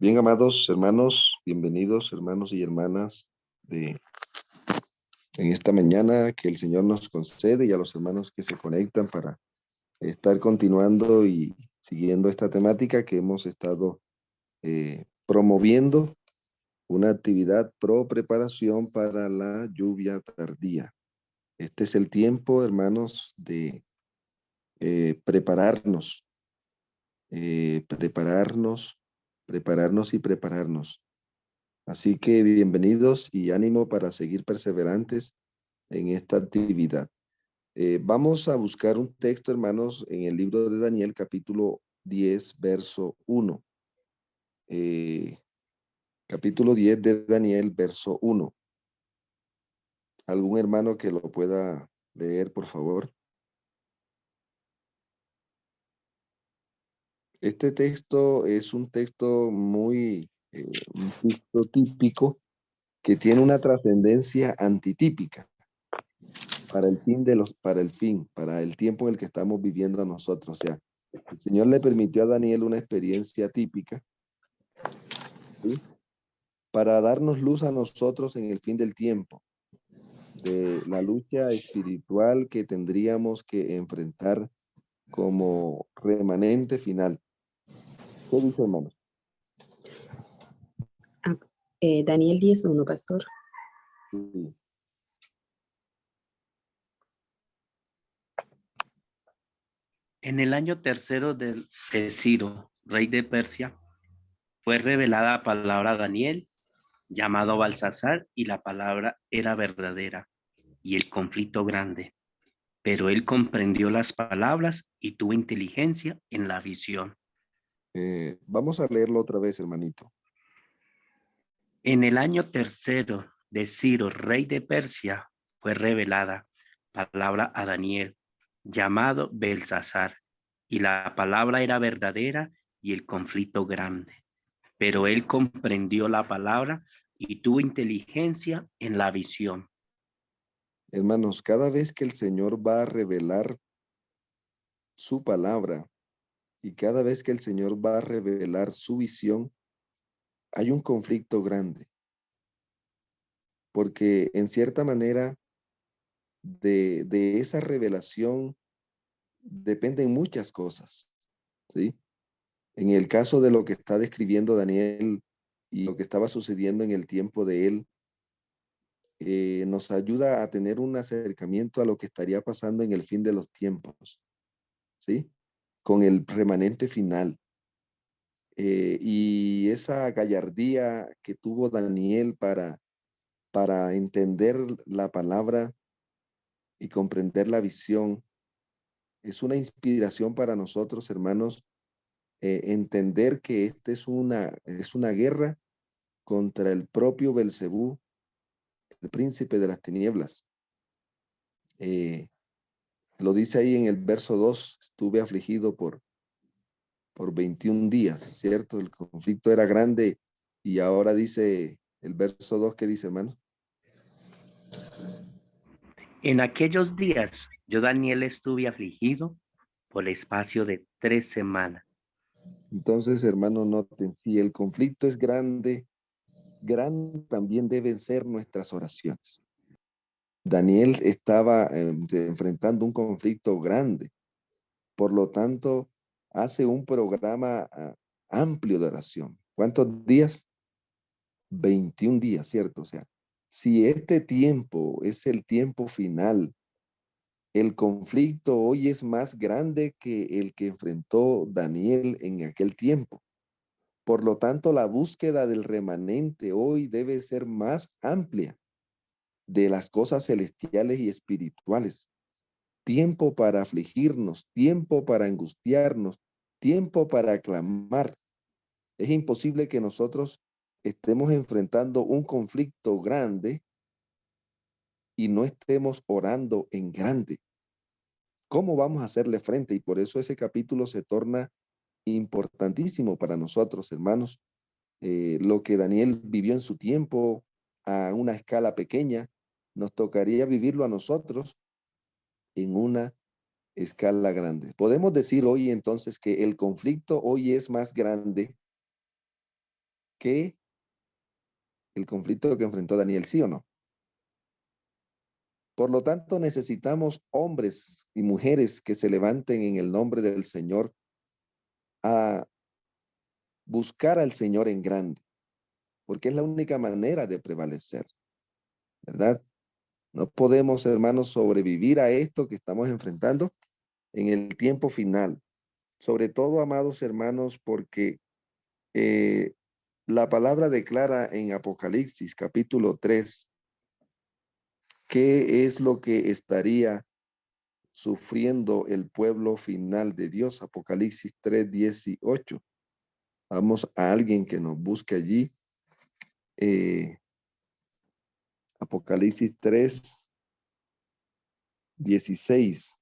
Bien, amados hermanos, bienvenidos hermanos y hermanas en esta mañana que el Señor nos concede y a los hermanos que se conectan para estar continuando y siguiendo esta temática que hemos estado promoviendo, una actividad pro preparación para la lluvia tardía. Este es el tiempo, hermanos, de prepararnos, prepararnos y prepararnos. Así que bienvenidos y ánimo para seguir perseverantes en esta actividad. Vamos a buscar un texto, hermanos, en el libro de Daniel, capítulo 10, verso 1. Capítulo 10 de Daniel, verso 1. ¿Algún hermano que lo pueda leer, por favor? Este texto es un texto un texto típico que tiene una trascendencia antitípica para el tiempo en el que estamos viviendo nosotros. O sea, el Señor le permitió a Daniel una experiencia típica, ¿sí? Para darnos luz a nosotros en el fin del tiempo, de la lucha espiritual que tendríamos que enfrentar como remanente final. ¿Qué dice, hermanos? Daniel 10:1, pastor. Sí. En el año tercero de Ciro, rey de Persia, fue revelada palabra a Daniel, llamado Balsasar, y la palabra era verdadera, y el conflicto grande. Pero él comprendió las palabras y tuvo inteligencia en la visión. Vamos a leerlo otra vez, hermanito. En el año tercero de Ciro, rey de Persia, fue revelada palabra a Daniel, llamado Belsasar, y la palabra era verdadera y el conflicto grande. Pero él comprendió la palabra y tuvo inteligencia en la visión. Hermanos, cada vez que el Señor va a revelar su palabra y cada vez que el Señor va a revelar su visión, hay un conflicto grande, porque en cierta manera de esa revelación dependen muchas cosas, ¿sí? En el caso de lo que está describiendo Daniel y lo que estaba sucediendo en el tiempo de él, nos ayuda a tener un acercamiento a lo que estaría pasando en el fin de los tiempos, ¿sí? Con el remanente final. Y esa gallardía que tuvo Daniel para entender la palabra y comprender la visión, es una inspiración para nosotros, hermanos, entender que esta es una guerra contra el propio Belcebú, el príncipe de las tinieblas. Lo dice ahí en el verso 2, estuve afligido por 21 días, ¿cierto? El conflicto era grande y ahora dice el verso 2, ¿qué dice, hermano? En aquellos días, yo Daniel estuve afligido por el espacio de 3 semanas. Entonces, hermano, noten, si el conflicto es grande, grande también deben ser nuestras oraciones. Daniel estaba enfrentando un conflicto grande, por lo tanto, hace un programa amplio de oración. ¿Cuántos días? 21 días, ¿cierto? O sea, si este tiempo es el tiempo final, el conflicto hoy es más grande que el que enfrentó Daniel en aquel tiempo. Por lo tanto, la búsqueda del remanente hoy debe ser más amplia de las cosas celestiales y espirituales. Tiempo para afligirnos, tiempo para angustiarnos, tiempo para clamar. Es imposible que nosotros estemos enfrentando un conflicto grande y no estemos orando en grande. ¿Cómo vamos a hacerle frente? Y por eso ese capítulo se torna importantísimo para nosotros, hermanos. Lo que Daniel vivió en su tiempo a una escala pequeña, nos tocaría vivirlo a nosotros en una escala grande. Podemos decir hoy entonces que el conflicto hoy es más grande que el conflicto que enfrentó Daniel, ¿sí o no? Por lo tanto, necesitamos hombres y mujeres que se levanten en el nombre del Señor a buscar al Señor en grande, porque es la única manera de prevalecer, ¿verdad? No podemos, hermanos, sobrevivir a esto que estamos enfrentando en el tiempo final. Sobre todo, amados hermanos, porque la palabra declara en Apocalipsis capítulo 3 qué es lo que estaría sufriendo el pueblo final de Dios. Apocalipsis 3:18. Vamos a alguien que nos busque allí. Apocalipsis 3:16.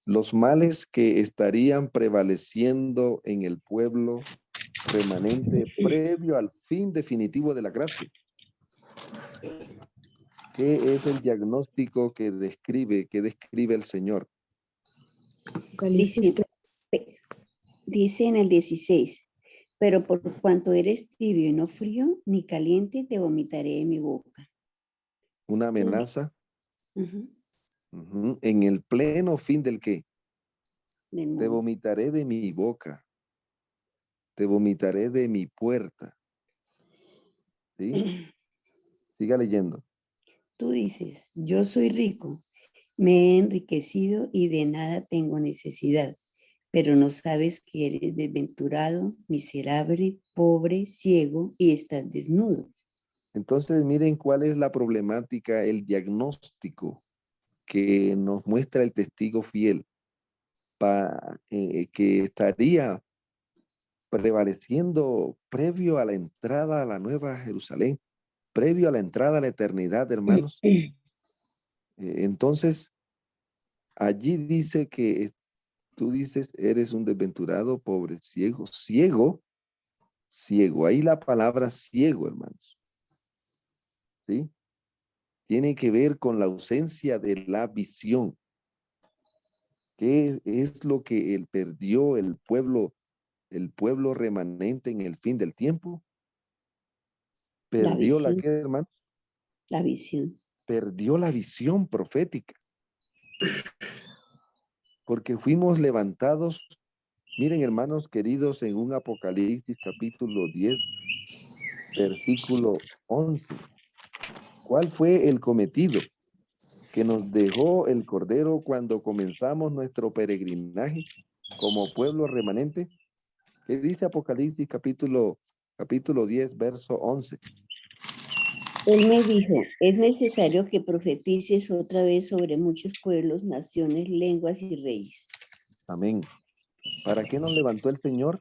Los males que estarían prevaleciendo en el pueblo remanente previo al fin definitivo de la gracia. ¿Qué es el diagnóstico que describe el Señor? Apocalipsis Dice, 3. dice en el 16, pero por cuanto eres tibio y no frío, ni caliente, te vomitaré de mi boca. Una amenaza Ujú, en el pleno fin del qué. del Te mundo. vomitaré de mi boca, te vomitaré de mi puerta. ¿Sí? Siga leyendo. Tú dices, yo soy rico, me he enriquecido y de nada tengo necesidad, pero no sabes que eres desventurado, miserable, pobre, ciego y estás desnudo. Entonces, miren cuál es la problemática, el diagnóstico que nos muestra el testigo fiel, que estaría prevaleciendo previo a la entrada a la Nueva Jerusalén, previo a la entrada a la eternidad, hermanos. Entonces, allí dice que tú dices, eres un desventurado, pobre, ciego, ciego, ciego. Ahí la palabra ciego, hermanos. ¿Sí? Tiene que ver con la ausencia de la visión. ¿Qué es lo que él perdió el pueblo remanente en el fin del tiempo? La Perdió la visión, que, hermano, la visión. perdió la visión profética, porque fuimos levantados. Miren, hermanos queridos, en un Apocalipsis capítulo 10, versículo 11. ¿Cuál fue el cometido que nos dejó el Cordero cuando comenzamos nuestro peregrinaje como pueblo remanente? ¿Qué dice Apocalipsis capítulo 10, verso 11? Él me dijo, es necesario que profetices otra vez sobre muchos pueblos, naciones, lenguas y reyes. Amén. ¿Para qué nos levantó el Señor?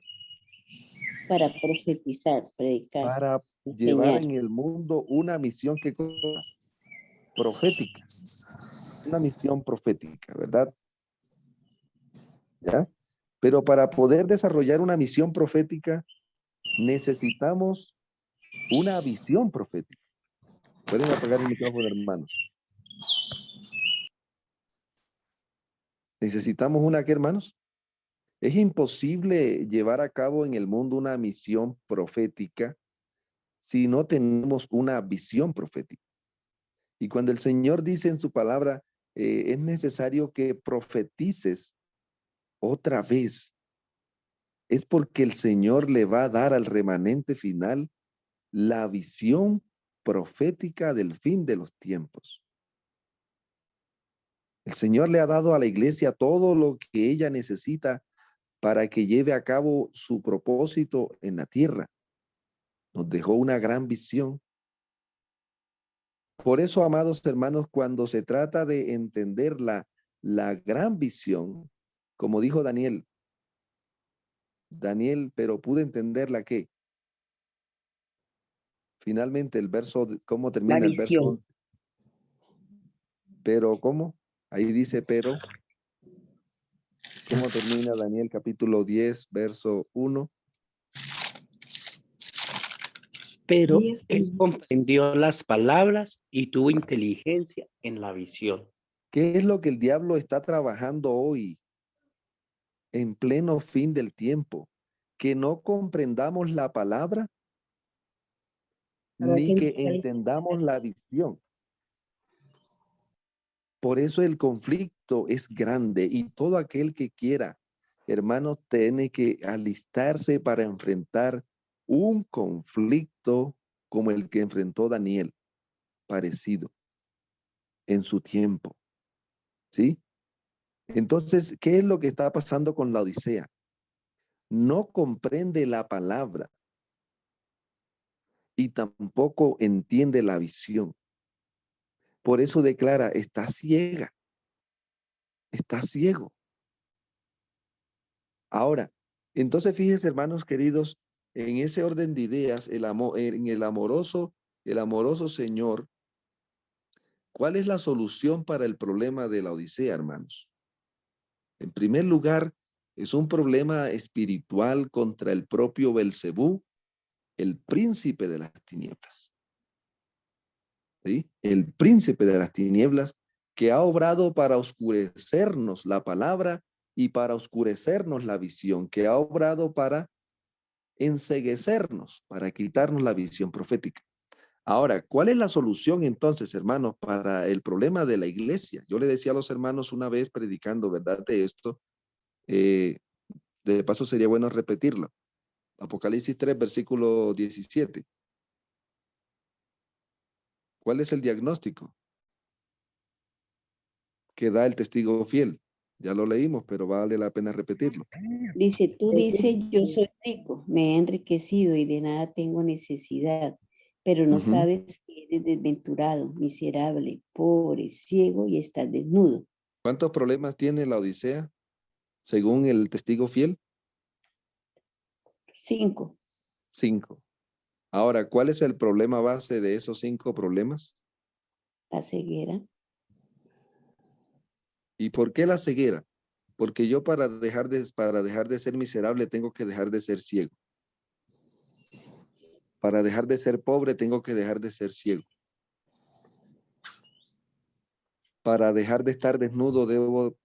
Para profetizar, predicar, Para llevar enseñar. en el mundo una misión que profética, una misión profética, ¿verdad? ¿Ya? Pero para poder desarrollar una misión profética, necesitamos una visión profética. Pueden apagar el micrófono, hermanos. Necesitamos una, ¿qué, hermanos? Es imposible llevar a cabo en el mundo una misión profética si no tenemos una visión profética. Y cuando el Señor dice en su palabra, es necesario que profetices otra vez, es porque el Señor le va a dar al remanente final la visión profética del fin de los tiempos. El Señor le ha dado a la iglesia todo lo que ella necesita para que lleve a cabo su propósito en la tierra. Nos dejó una gran visión. Por eso, amados hermanos, cuando se trata de entender la gran visión, como dijo Daniel, pero pude entender la que. Finalmente el verso, ¿cómo La termina el verso visión. 11? Pero, ¿cómo? Ahí dice, pero, ¿cómo termina Daniel capítulo 10, verso 1? Pero 10. él comprendió las palabras y tuvo inteligencia en la visión. ¿Qué es lo que el diablo está trabajando hoy en pleno fin del tiempo? Que no comprendamos la palabra ni que entendamos la visión. Por eso el conflicto es grande y todo aquel que quiera, hermano, tiene que alistarse para enfrentar un conflicto como el que enfrentó Daniel, parecido en su tiempo. ¿Sí? Entonces, ¿qué es lo que está pasando con la Odisea? No comprende la palabra y tampoco entiende la visión. Por eso declara, está ciega, está ciego. Ahora, entonces fíjense, hermanos queridos, en ese orden de ideas, en el amoroso Señor, ¿cuál es la solución para el problema de la Odisea, hermanos? En primer lugar, es un problema espiritual contra el propio Belcebú, el príncipe de las tinieblas. ¿Sí? El príncipe de las tinieblas que ha obrado para oscurecernos la palabra y para oscurecernos la visión, que ha obrado para enceguecernos, para quitarnos la visión profética. Ahora, ¿cuál es la solución entonces, hermanos, para el problema de la iglesia? Yo le decía a los hermanos una vez predicando, ¿verdad? De esto, de paso sería bueno repetirlo. Apocalipsis 3, versículo 17. ¿Cuál es el diagnóstico que da el testigo fiel? Ya lo leímos, pero vale la pena repetirlo. Dice, tú dices, yo soy rico, me he enriquecido y de nada tengo necesidad, pero no sabes que eres desventurado, miserable, pobre, ciego y estás desnudo. ¿Cuántos problemas tiene la Odisea según el testigo fiel? 5. 5. Ahora, ¿cuál es el problema base de esos 5 problemas? La ceguera. ¿Y por qué la ceguera? Porque yo para dejar de ser miserable tengo que dejar de ser ciego. Para dejar de ser pobre tengo que dejar de ser ciego. Para dejar de estar desnudo debo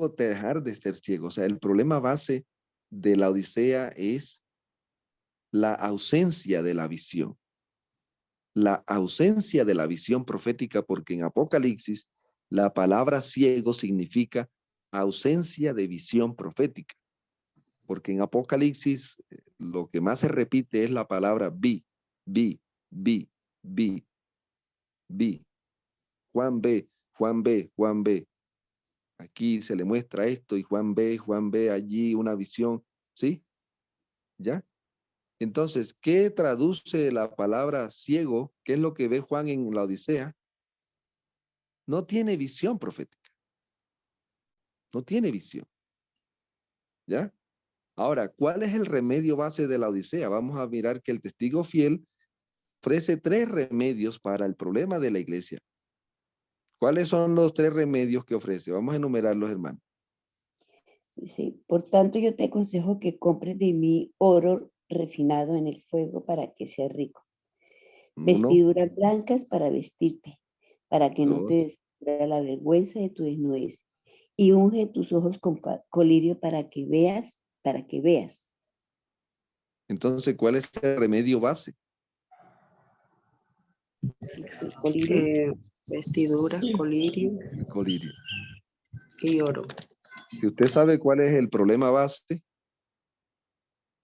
dejar de ser ciego. O sea, el problema base de la Odisea es la ausencia de la visión. La ausencia de la visión profética, porque en Apocalipsis la palabra ciego significa ausencia de visión profética. Porque en Apocalipsis lo que más se repite es la palabra vi. Juan ve, Juan ve, Juan ve. Aquí se le muestra esto y Juan ve allí una visión. ¿Sí? ¿Ya? Entonces, ¿qué traduce la palabra ciego? ¿Qué es lo que ve Juan en la Odisea? No tiene visión profética. No tiene visión. ¿Ya? Ahora, ¿cuál es el remedio base de la Odisea? Vamos a mirar que el testigo fiel ofrece 3 remedios para el problema de la iglesia. ¿Cuáles son los 3 remedios que ofrece? Vamos a enumerarlos, hermanos. Dice, por tanto yo te aconsejo que compres de mí oro refinado en el fuego para que seas rico. 1, Vestiduras blancas para vestirte, para que no 2. te descubra la vergüenza de tu desnudez. Y unge tus ojos con colirio para que veas. Entonces, ¿cuál es el remedio base? Colirio. Vestidura, colirio Colirio. y oro. Si usted sabe cuál es el problema base,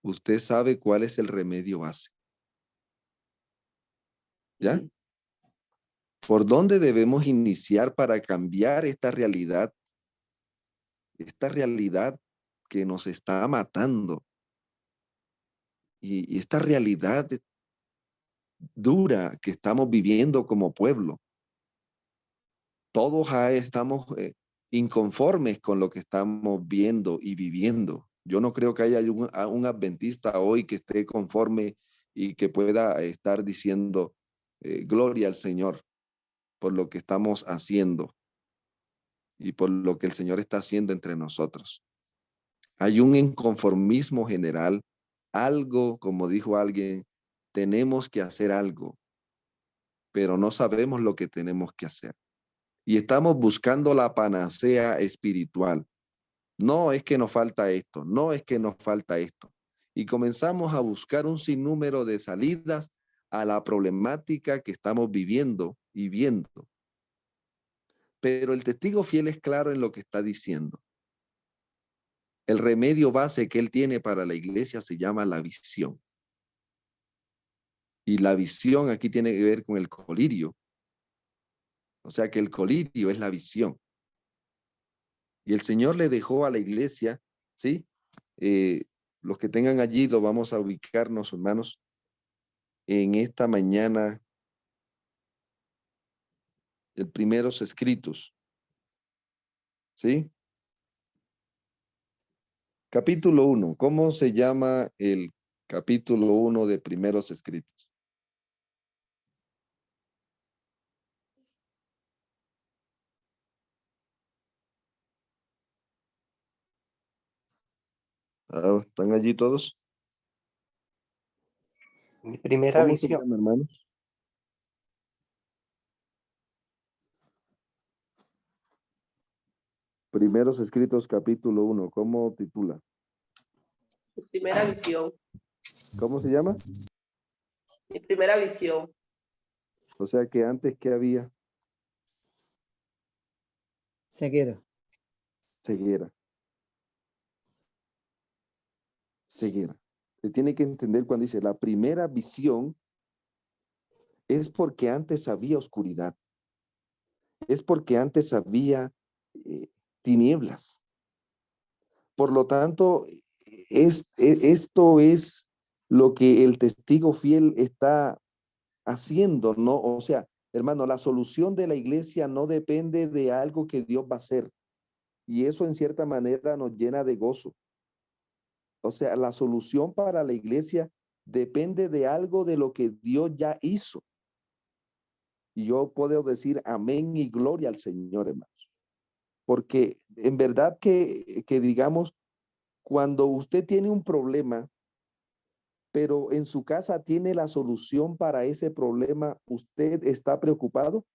usted sabe cuál es el remedio base. ¿Ya? ¿Por dónde debemos iniciar para cambiar esta realidad que nos está matando? Y esta realidad dura que estamos viviendo como pueblo. Todos estamos inconformes con lo que estamos viendo y viviendo. Yo no creo que haya un adventista hoy que esté conforme y que pueda estar diciendo gloria al Señor por lo que estamos haciendo y por lo que el Señor está haciendo entre nosotros. Hay un inconformismo general, algo, como dijo alguien, tenemos que hacer algo, pero no sabemos lo que tenemos que hacer. Y estamos buscando la panacea espiritual. No es que nos falta esto, no es que nos falta esto. y comenzamos a buscar un sinnúmero de salidas a la problemática que estamos viviendo y viendo. Pero el testigo fiel es claro en lo que está diciendo. El remedio base que él tiene para la iglesia se llama la visión. Y la visión aquí tiene que ver con el colirio. O sea que el colirio es la visión. Y el Señor le dejó a la iglesia, ¿sí? Los que tengan allí lo vamos a ubicarnos, hermanos, en esta mañana, el primeros escritos, ¿sí? Capítulo 1. ¿Cómo se llama el capítulo 1 de primeros escritos? ¿Están allí todos? Mi primera ¿Cómo se visión. llama, hermanos? Primeros escritos, capítulo 1. ¿Cómo titula? Mi primera visión. ¿Cómo se llama? Mi primera visión. O sea que antes, ¿qué había? Ceguera. Ceguera. Ceguera. Se tiene que entender cuando dice la primera visión es porque antes había oscuridad. Es porque antes había tinieblas. Por lo tanto, esto es lo que el testigo fiel está haciendo, ¿no? O sea, hermano, la solución de la iglesia no depende de algo que Dios va a hacer. Y eso en cierta manera nos llena de gozo. O sea, la solución para la iglesia depende de algo de lo que Dios ya hizo. Y yo puedo decir amén y gloria al Señor, hermanos. Porque en verdad que digamos, cuando usted tiene un problema, pero en su casa tiene la solución para ese problema, ¿usted está preocupado?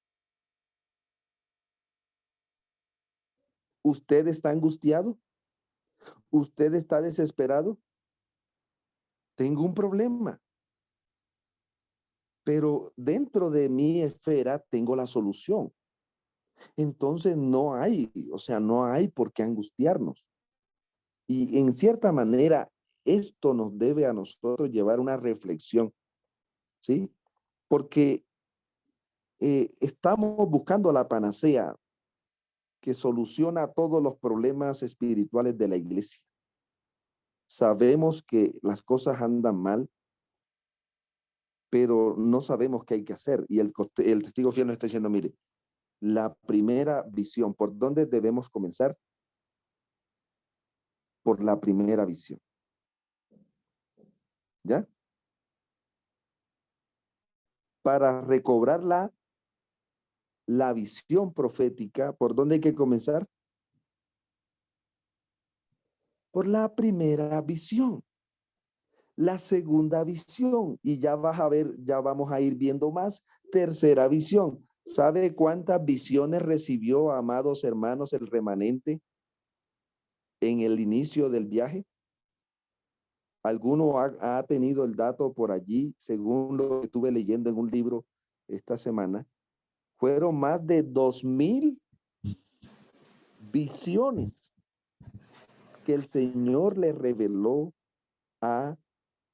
¿Usted está angustiado? ¿Usted está desesperado? Tengo un problema, pero dentro de mi esfera tengo la solución. Entonces no hay, o sea, no hay por qué angustiarnos. Y en cierta manera, esto nos debe a nosotros llevar una reflexión, ¿sí? Porque estamos buscando la panacea que soluciona todos los problemas espirituales de la iglesia. Sabemos que las cosas andan mal, pero no sabemos qué hay que hacer. Y el testigo fiel nos está diciendo, mire, la primera visión, ¿por dónde debemos comenzar? Por la primera visión. ¿Ya? Para recobrar la visión profética, ¿por dónde hay que comenzar? Por la primera visión. La segunda visión, y ya vas a ver, ya vamos a ir viendo más. Tercera visión. ¿Sabe cuántas visiones recibió, amados hermanos, el remanente en el inicio del viaje? ¿Alguno ha tenido el dato por allí, según lo que estuve leyendo en un libro esta semana? Fueron más de 2000 visiones que el Señor le reveló a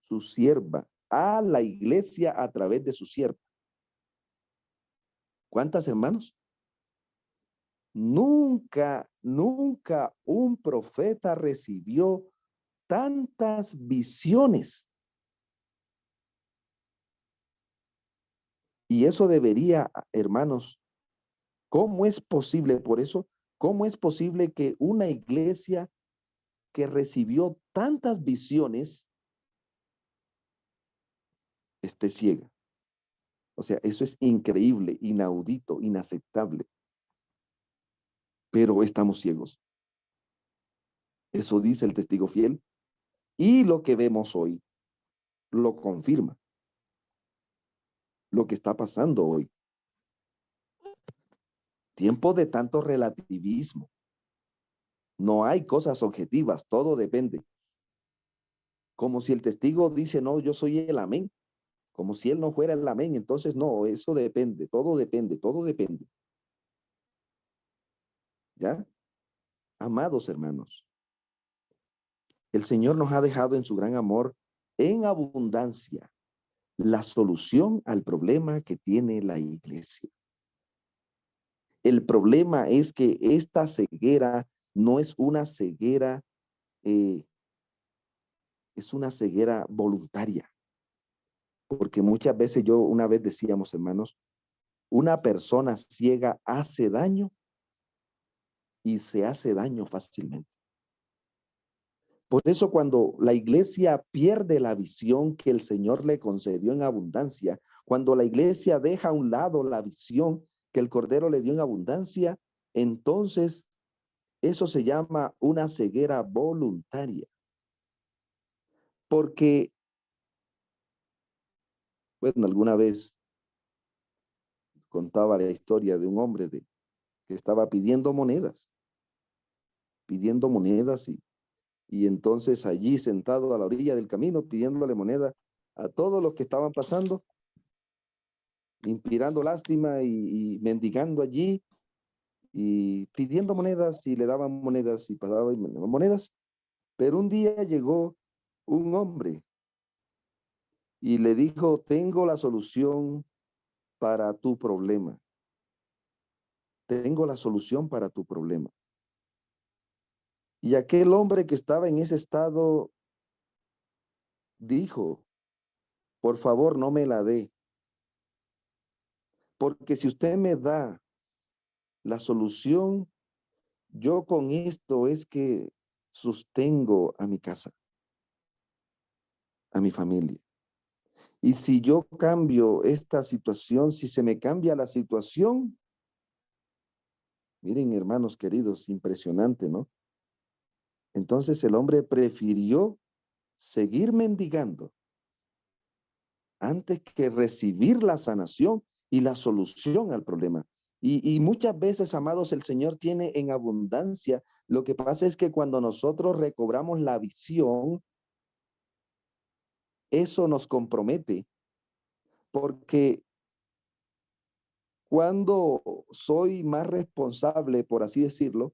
su sierva, a la iglesia a través de su sierva. ¿Cuántas, hermanos? Nunca un profeta recibió tantas visiones. Y eso debería, hermanos, ¿cómo es posible? Por eso, ¿cómo es posible que una iglesia que recibió tantas visiones esté ciega? O sea, eso es increíble, inaudito, inaceptable. Pero estamos ciegos. Eso dice el testigo fiel. Y lo que vemos hoy lo confirma. Lo que está pasando hoy. Tiempo de tanto relativismo. No hay cosas objetivas, todo depende. Como si el testigo dice, no, yo soy el amén. Como si él no fuera el amén. Entonces, no, eso depende, todo depende, todo depende. ¿Ya? Amados hermanos, el Señor nos ha dejado en su gran amor en abundancia la solución al problema que tiene la iglesia. El problema es que esta ceguera no es una ceguera, es una ceguera voluntaria. Porque muchas veces una vez decíamos, hermanos, una persona ciega hace daño y se hace daño fácilmente. Por eso cuando la iglesia pierde la visión que el Señor le concedió en abundancia, cuando la iglesia deja a un lado la visión que el Cordero le dio en abundancia, entonces eso se llama una ceguera voluntaria. Porque, bueno, alguna vez contaba la historia de un hombre que estaba pidiendo monedas y entonces allí sentado a la orilla del camino pidiéndole moneda a todos los que estaban pasando, inspirando lástima y mendigando allí y pidiendo monedas y le daban monedas y pasaba y me daban monedas. Pero un día llegó un hombre y le dijo, tengo la solución para tu problema. Tengo la solución para tu problema. Y aquel hombre que estaba en ese estado dijo, por favor, no me la dé. Porque si usted me da la solución, yo con esto es que sostengo a mi casa, a mi familia. Y si yo cambio esta situación, si se me cambia la situación, miren hermanos queridos, impresionante, ¿no? Entonces el hombre prefirió seguir mendigando antes que recibir la sanación y la solución al problema. Y muchas veces, amados, el Señor tiene en abundancia. Lo que pasa es que cuando nosotros recobramos la visión, eso nos compromete, porque cuando soy más responsable, por así decirlo,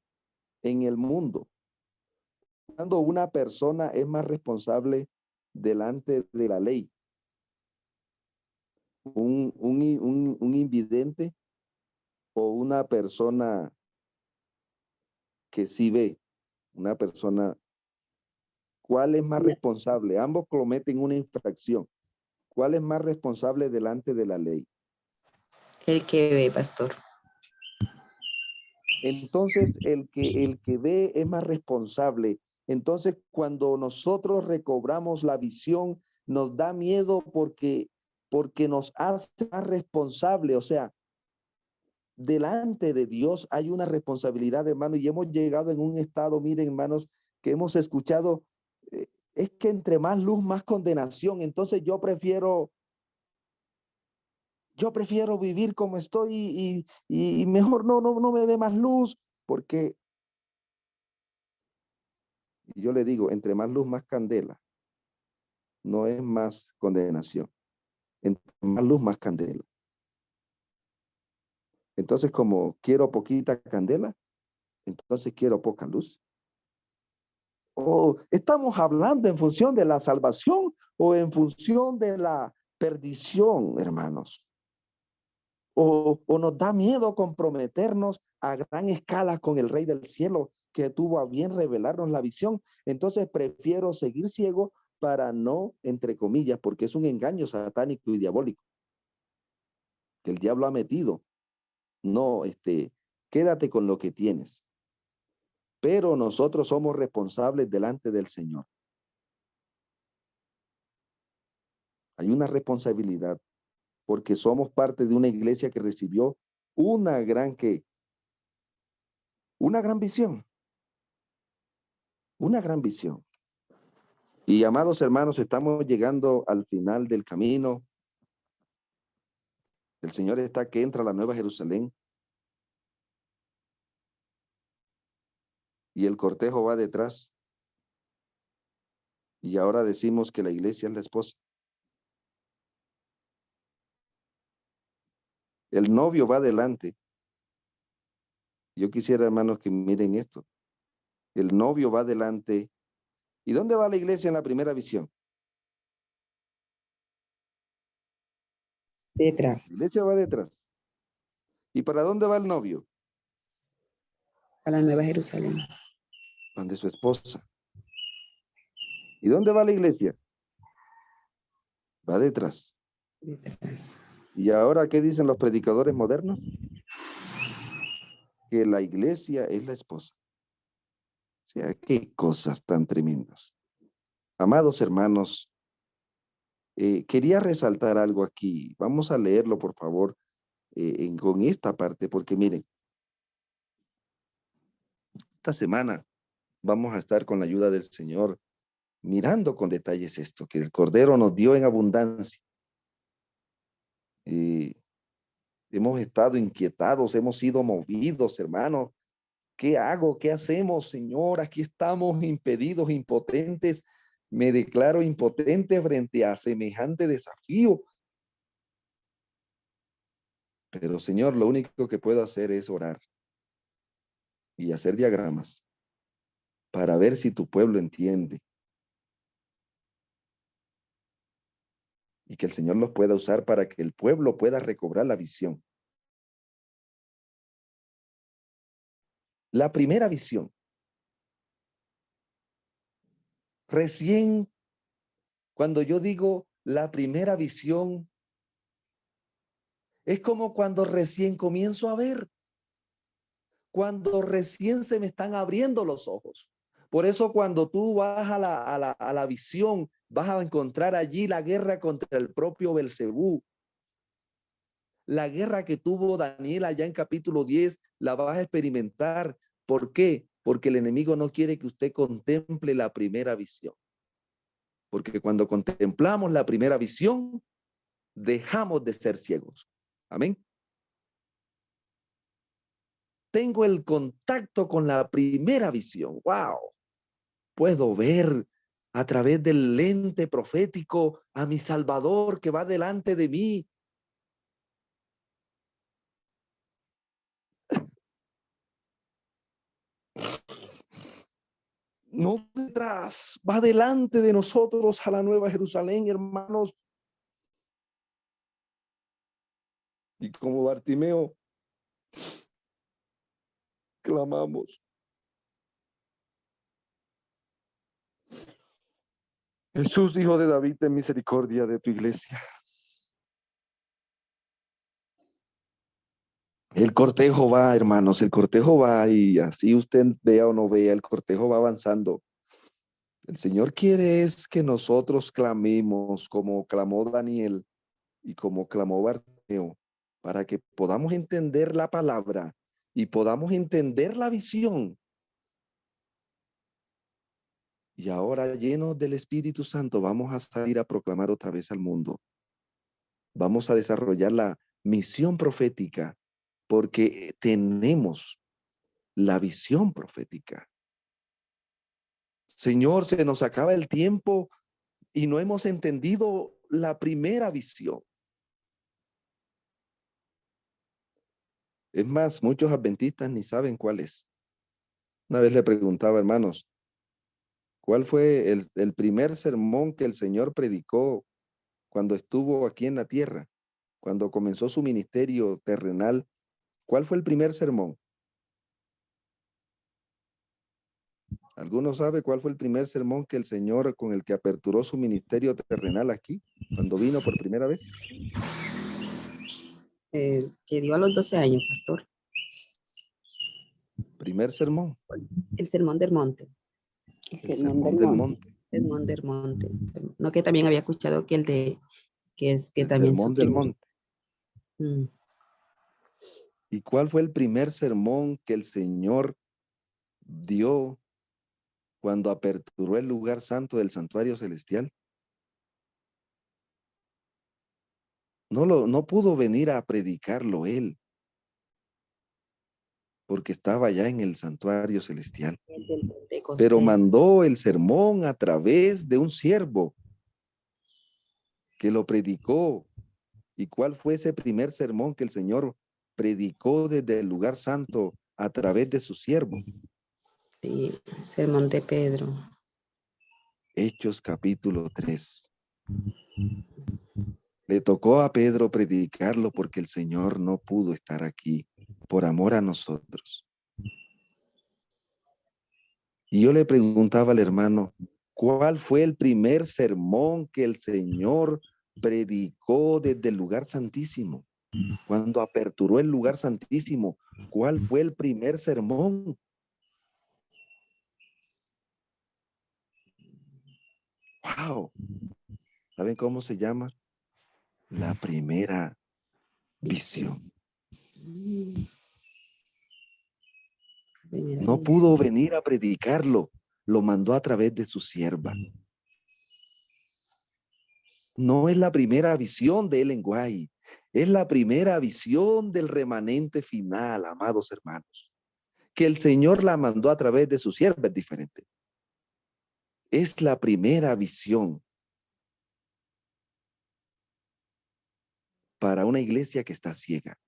en el mundo, cuando una persona es más responsable delante de la ley, un invidente o una persona que sí ve, una persona, ¿cuál es más responsable? Ambos cometen una infracción. ¿Cuál es más responsable delante de la ley? El que ve, pastor. Entonces, el que ve es más responsable. Entonces, cuando nosotros recobramos la visión, nos da miedo porque nos hace más responsable. O sea, delante de Dios hay una responsabilidad, hermano, y hemos llegado en un estado, miren, hermanos, que hemos escuchado, es que entre más luz, más condenación. Entonces yo prefiero vivir como estoy y mejor no me dé más luz, porque yo le digo, entre más luz, más candela, no es más condenación. Entre más luz, más candela. Entonces, como quiero poquita candela, entonces quiero poca luz. O estamos hablando en función de la salvación o en función de la perdición, hermanos. O nos da miedo comprometernos a gran escala con el Rey del Cielo que tuvo a bien revelarnos la visión. Entonces prefiero seguir ciego para no, entre comillas, porque es un engaño satánico y diabólico que el diablo ha metido. No, quédate con lo que tienes. Pero nosotros somos responsables delante del Señor. Hay una responsabilidad porque somos parte de una iglesia que recibió una gran visión, una gran visión. Y amados hermanos, estamos llegando al final del camino. El Señor está que entra a la Nueva Jerusalén y el cortejo va detrás. Y ahora decimos que la iglesia es la esposa. El novio va adelante. Yo quisiera, hermanos, que miren esto. El novio va adelante. ¿Y dónde va la iglesia en la primera visión? Detrás. La iglesia va detrás. ¿Y para dónde va el novio? A la Nueva Jerusalén. Donde su esposa. ¿Y dónde va la iglesia? Va detrás. Detrás. ¿Y ahora qué dicen los predicadores modernos? Que la iglesia es la esposa. O sea, qué cosas tan tremendas. Amados hermanos, quería resaltar algo aquí. Vamos a leerlo, por favor, con esta parte, porque miren, esta semana vamos a estar con la ayuda del Señor mirando con detalles esto, que el Cordero nos dio en abundancia. Hemos estado inquietados, hemos sido movidos, hermanos. ¿Qué hago? ¿Qué hacemos, Señor? Aquí estamos impedidos, impotentes. Me declaro impotente frente a semejante desafío. Pero, Señor, lo único que puedo hacer es orar y hacer diagramas para ver si tu pueblo entiende. Y que el Señor los pueda usar para que el pueblo pueda recobrar la visión. La primera visión. Recién, cuando yo digo la primera visión, es como cuando recién comienzo a ver, cuando recién se me están abriendo los ojos. Por eso cuando tú vas a la visión, vas a encontrar allí la guerra contra el propio Belcebú. La guerra que tuvo Daniel allá en capítulo 10, la vas a experimentar. ¿Por qué? Porque el enemigo no quiere que usted contemple la primera visión. Porque cuando contemplamos la primera visión, dejamos de ser ciegos. Amén. Tengo el contacto con la primera visión. ¡Wow! Puedo ver a través del lente profético a mi Salvador que va delante de mí. No detrás, va delante de nosotros a la Nueva Jerusalén, hermanos. Y como Bartimeo, clamamos. Jesús, Hijo de David, ten misericordia de tu iglesia. El cortejo va, hermanos, el cortejo va y así usted vea o no vea, el cortejo va avanzando. El Señor quiere es que nosotros clamemos como clamó Daniel y como clamó Bartimeo, para que podamos entender la palabra y podamos entender la visión. Y ahora, llenos del Espíritu Santo, vamos a salir a proclamar otra vez al mundo. Vamos a desarrollar la misión profética, porque tenemos la visión profética. Señor, se nos acaba el tiempo y no hemos entendido la primera visión. Es más, muchos adventistas ni saben cuál es. Una vez le preguntaba, hermanos, ¿cuál fue el primer sermón que el Señor predicó cuando estuvo aquí en la tierra? Cuando comenzó su ministerio terrenal, ¿cuál fue el primer sermón? ¿Alguno sabe cuál fue el primer sermón que el Señor con el que aperturó su ministerio terrenal aquí, cuando vino por primera vez? Que dio a los 12 años, pastor. Primer sermón. El sermón del monte. El sermón del monte. El sermón del monte. No, que también había escuchado que el de, que El también sermón del monte. Mm. ¿Y cuál fue el primer sermón que el Señor dio cuando aperturó el lugar santo del santuario celestial? No pudo venir a predicarlo él, porque estaba ya en el santuario celestial. pero mandó el sermón a través de un siervo que lo predicó. ¿Y cuál fue ese primer sermón que el Señor predicó desde el lugar santo a través de su siervo? Sí, el sermón de Pedro. Hechos capítulo 3. Le tocó a Pedro predicarlo porque el Señor no pudo estar aquí por amor a nosotros. Y yo le preguntaba al hermano, ¿cuál fue el primer sermón que el Señor predicó desde el lugar santísimo? Cuando aperturó el lugar santísimo, ¿cuál fue el primer sermón? ¡Wow! ¿Saben cómo se llama? La primera visión. No pudo venir a predicarlo, lo mandó a través de su sierva. No es la primera visión de Ellen White, es la primera visión del remanente final, amados hermanos. Que el Señor la mandó a través de su sierva es diferente. Es la primera visión para una iglesia que está ciega.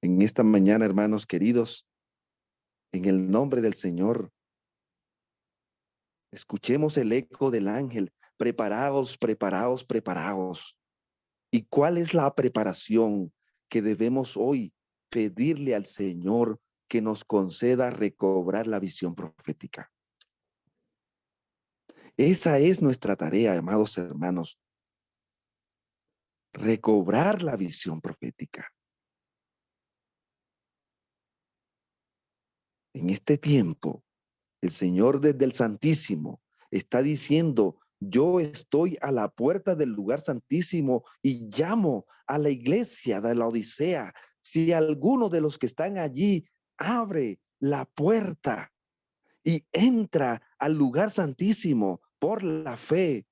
En esta mañana, hermanos queridos, en el nombre del Señor, escuchemos el eco del ángel. Preparaos, preparaos, preparaos. ¿Y cuál es la preparación que debemos hoy pedirle al Señor que nos conceda recobrar la visión profética? Esa es nuestra tarea, amados hermanos. Recobrar la visión profética. En este tiempo, el Señor desde el Santísimo está diciendo, yo estoy a la puerta del lugar santísimo y llamo a la iglesia de la Odisea. Si alguno de los que están allí abre la puerta y entra al lugar santísimo por la fe,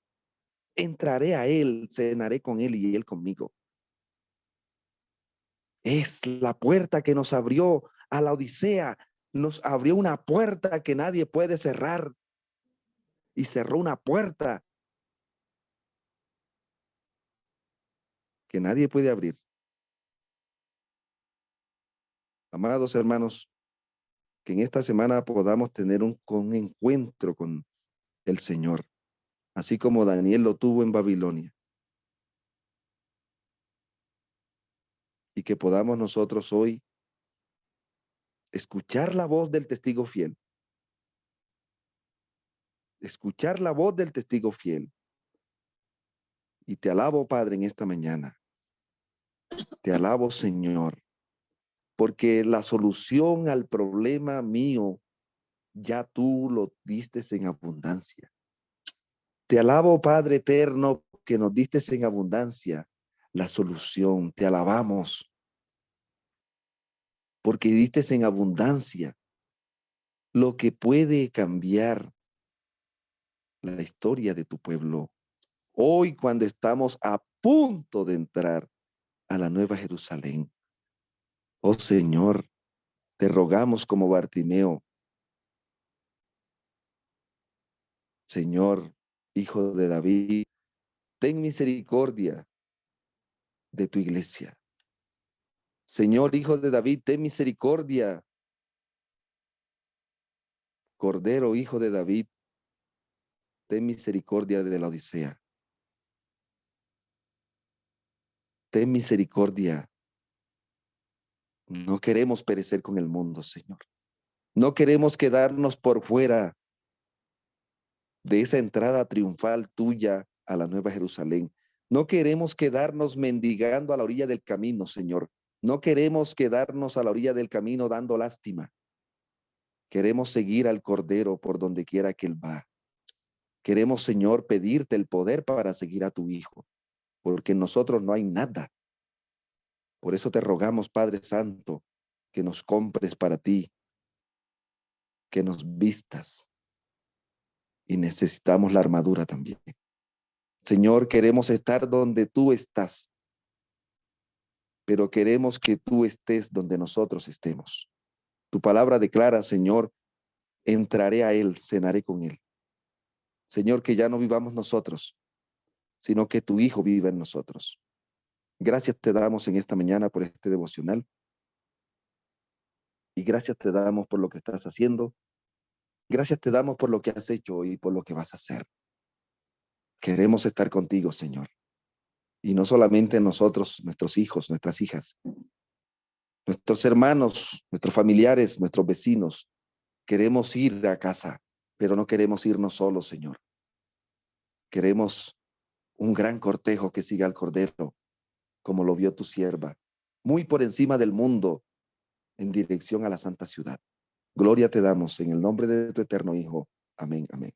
entraré a él, cenaré con él y él conmigo. Es la puerta que nos abrió a la Odisea, nos abrió una puerta que nadie puede cerrar y cerró una puerta que nadie puede abrir. Amados hermanos, que en esta semana podamos tener un encuentro con el Señor, así como Daniel lo tuvo en Babilonia. Y que podamos nosotros hoy escuchar la voz del testigo fiel. Escuchar la voz del testigo fiel. Y te alabo, Padre, en esta mañana. Te alabo, Señor, porque la solución al problema mío ya tú lo diste en abundancia. Te alabo, Padre eterno, que nos diste en abundancia la solución. Te alabamos porque diste en abundancia lo que puede cambiar la historia de tu pueblo. Hoy, cuando estamos a punto de entrar a la Nueva Jerusalén, oh Señor, te rogamos como Bartimeo, Señor, Hijo de David, ten misericordia de tu iglesia. Señor, Hijo de David, ten misericordia. Cordero, Hijo de David, ten misericordia de la Odisea. Ten misericordia. No queremos perecer con el mundo, Señor. No queremos quedarnos por fuera de esa entrada triunfal tuya a la Nueva Jerusalén. No queremos quedarnos mendigando a la orilla del camino, Señor. No queremos quedarnos a la orilla del camino dando lástima. Queremos seguir al Cordero por donde quiera que Él va. Queremos, Señor, pedirte el poder para seguir a tu Hijo, porque en nosotros no hay nada. Por eso te rogamos, Padre Santo, que nos compres para ti, que nos vistas, y necesitamos la armadura también. Señor, queremos estar donde tú estás. pero queremos que tú estés donde nosotros estemos. Tu palabra declara, Señor, entraré a Él, cenaré con Él. Señor, que ya no vivamos nosotros, sino que tu Hijo viva en nosotros. Gracias te damos en esta mañana por este devocional. Y gracias te damos por lo que estás haciendo. Gracias te damos por lo que has hecho y por lo que vas a hacer. Queremos estar contigo, Señor. Y no solamente nosotros, nuestros hijos, nuestras hijas, nuestros hermanos, nuestros familiares, nuestros vecinos. Queremos ir a casa, pero no queremos irnos solos, Señor. Queremos un gran cortejo que siga al Cordero, como lo vio tu sierva, muy por encima del mundo, en dirección a la santa ciudad. Gloria te damos en el nombre de tu eterno Hijo. Amén, amén.